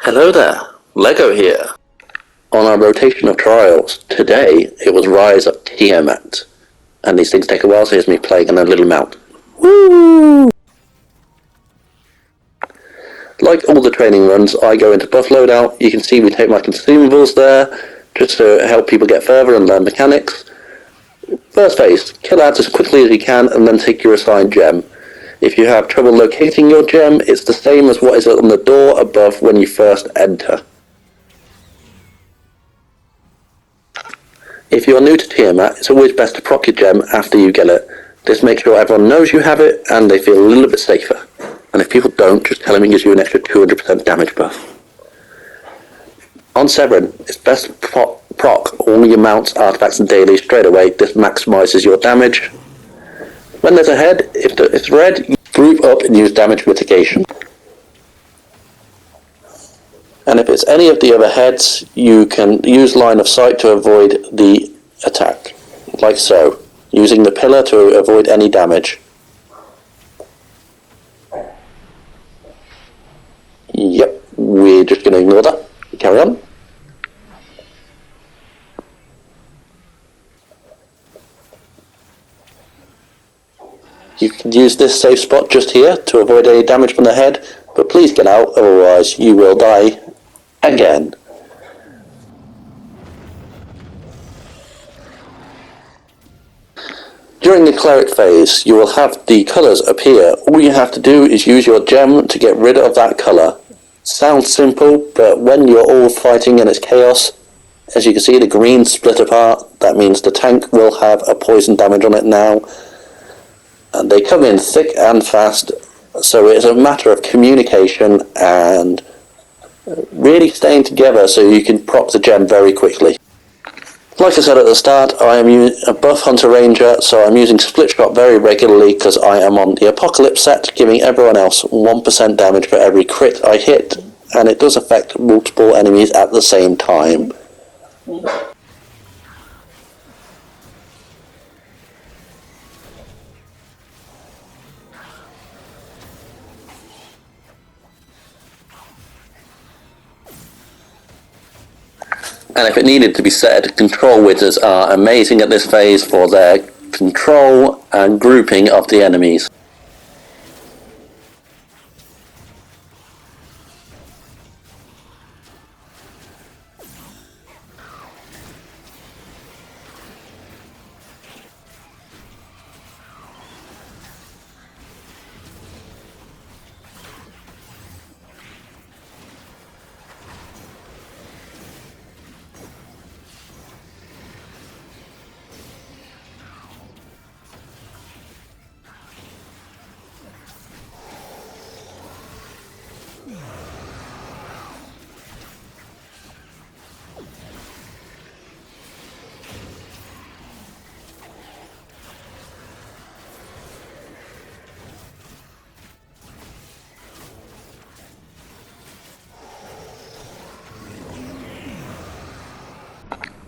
Hello there, Lego here. On our rotation of trials, today it was Rise of Tiamat. And these things take a while, so here's me playing in a little mountain. Woo! Like all the training runs, I go into buff loadout. You can see we take my consumables there, just to help people get further and learn mechanics. First phase, kill ads as quickly as you can and then take your assigned gem. If you have trouble locating your gem, it's the same as what is on the door above when you first enter. If you're new to Tiamat, it's always best to proc your gem after you get it. This makes sure everyone knows you have it and they feel a little bit safer. And if people don't, just tell them it gives you an extra 200% damage buff. On Severin, it's best to proc all your mounts, artifacts and dailies straight away. This maximises your damage. When there's a head, if it's red, you group up and use damage mitigation. And if it's any of the other heads, you can use line of sight to avoid the attack, like so, using the pillar to avoid any damage. Yep, we're just going to ignore that. Carry on. You can use this safe spot just here to avoid any damage from the head, but please get out, otherwise you will die again. During the cleric phase, you will have the colours appear. All you have to do is use your gem to get rid of that colour. Sounds simple, but when you're all fighting and it's chaos, as you can see the green split apart, that means the tank will have a poison damage on it now. And they come in thick and fast, so it's a matter of communication and really staying together so you can proc the gem very quickly. Like I said at the start, I am a buff hunter ranger, so I'm using split shot very regularly because I am on the apocalypse set, giving everyone else 1% damage for every crit I hit, and it does affect multiple enemies at the same time. And if it needed to be said, control wizards are amazing at this phase for their control and grouping of the enemies.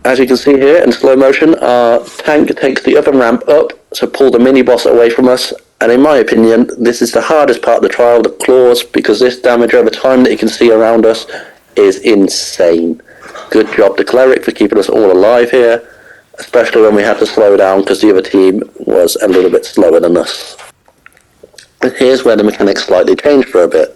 As you can see here in slow motion, our tank takes the other ramp up to pull the mini-boss away from us, and in my opinion, this is the hardest part of the trial, the claws, because this damage over time that you can see around us is insane. Good job to Cleric for keeping us all alive here, especially when we had to slow down because the other team was a little bit slower than us. And here's where the mechanics slightly change for a bit.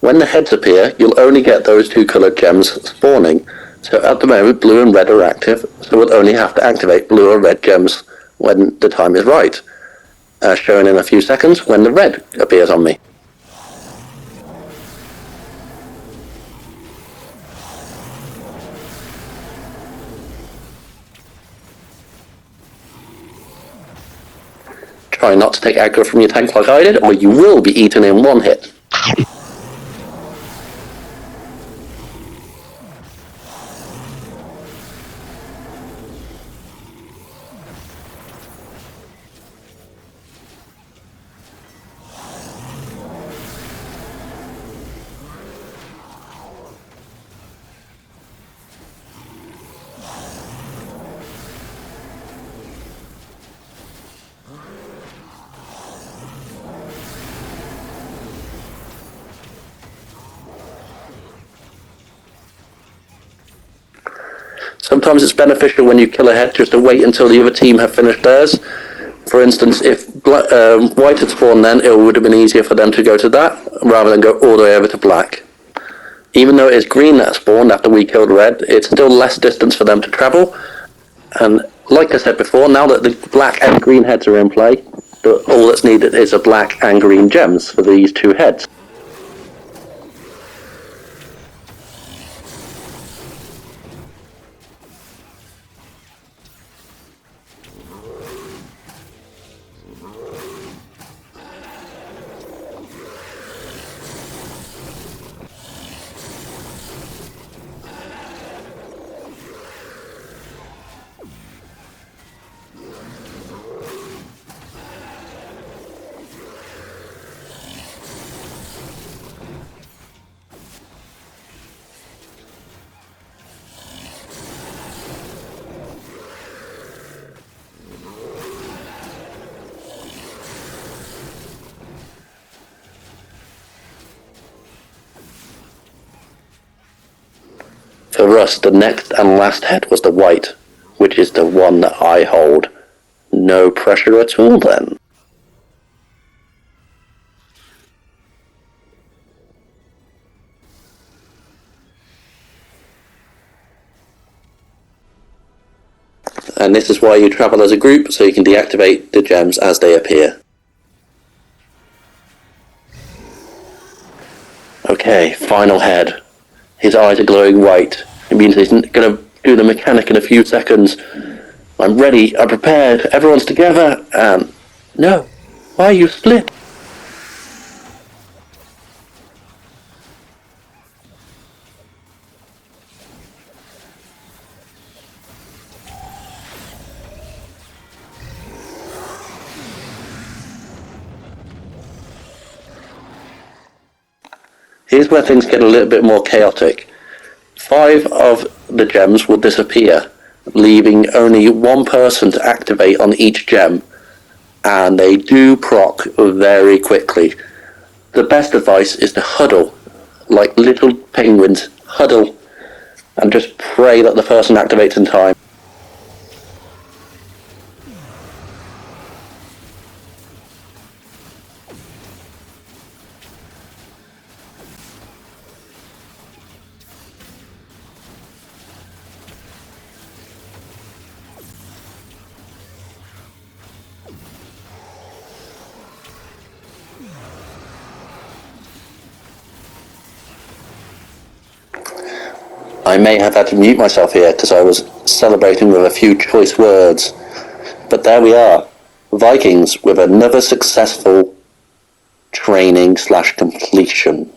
When the heads appear, you'll only get those two coloured gems spawning. So at the moment, blue and red are active, so we'll only have to activate blue or red gems when the time is right. As shown in a few seconds when the red appears on me. Try not to take aggro from your tank like I did, or you will be eaten in one hit. Sometimes it's beneficial when you kill a head just to wait until the other team have finished theirs. For instance, if white had spawned then, it would have been easier for them to go to that, rather than go all the way over to black. Even though it is green that spawned after we killed red, it's still less distance for them to travel. And like I said before, now that the black and green heads are in play, all that's needed is a black and green gems for these two heads. For us, the next and last head was the white, which is the one that I hold. No pressure at all then. And this is why you travel as a group, so you can deactivate the gems as they appear. Okay, final head. His eyes are glowing white. It means he's going to do the mechanic in a few seconds. I'm ready, I'm prepared, everyone's together, and... No, why are you split? Here's where things get a little bit more chaotic. 5 of the gems will disappear, leaving only one person to activate on each gem, and they do proc very quickly. The best advice is to huddle, like little penguins, huddle, and just pray that the person activates in time. I may have had to mute myself here because I was celebrating with a few choice words. But there we are, Vikings with another successful training/completion.